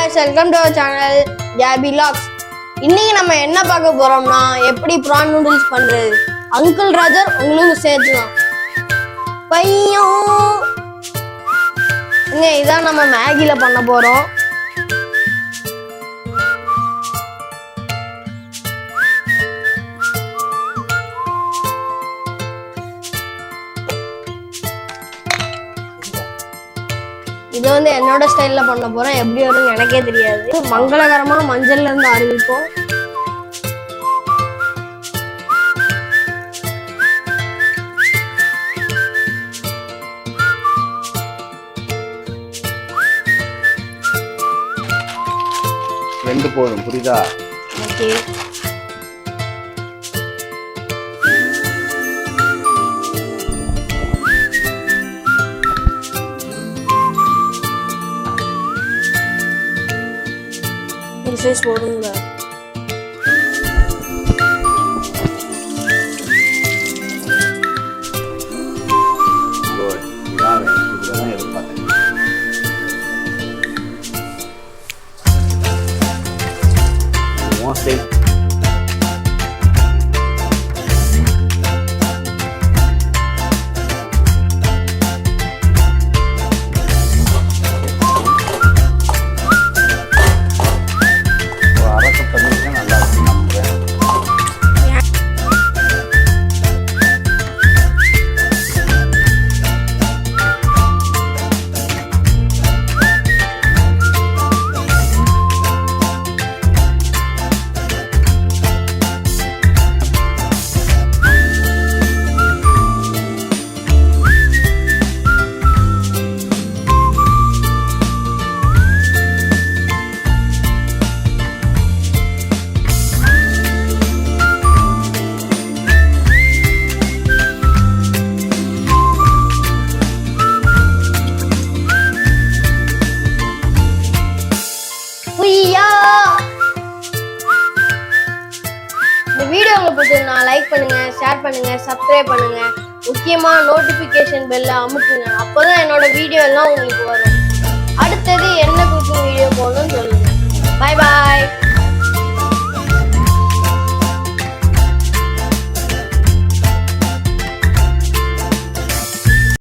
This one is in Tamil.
guys, welcome to our channel Gabby Vlogs. இன்னைக்கு நம்ம என்ன பார்க்க போறோம்னா எப்படி prawn noodles பண்றது. அங்கிள் ராஜர் உங்களுக்கு சேர்த்துலாம். பையோ இதான் நம்ம மேகில பண்ண போறோம். இது வந்து என்னோட ஸ்டைல்ல பண்ண போறேன். எப்படி வரும்னு எனக்கே தெரியாது. மங்களகரமா மஞ்சள்ல இருந்து ஆரம்பிப்போம். ரெண்டு போதும், புரியுதா? ஓகே. சைஸ் போடுங்க. வீடியோ உங்களுக்கு பிடிச்சிருந்தா லைக் பண்ணுங்க, ஷேர் பண்ணுங்க, சப்ஸ்கிரைப் பண்ணுங்க. முக்கியமா நோட்டிபிகேஷன் பெல்ல அமுக்குங்க. அப்பதான் என்னோட வீடியோ எல்லாம் உங்களுக்கு வரும். அடுத்தது என்ன குக்கிங் வீடியோ போகணும்னு சொல்லுங்க. Bye bye.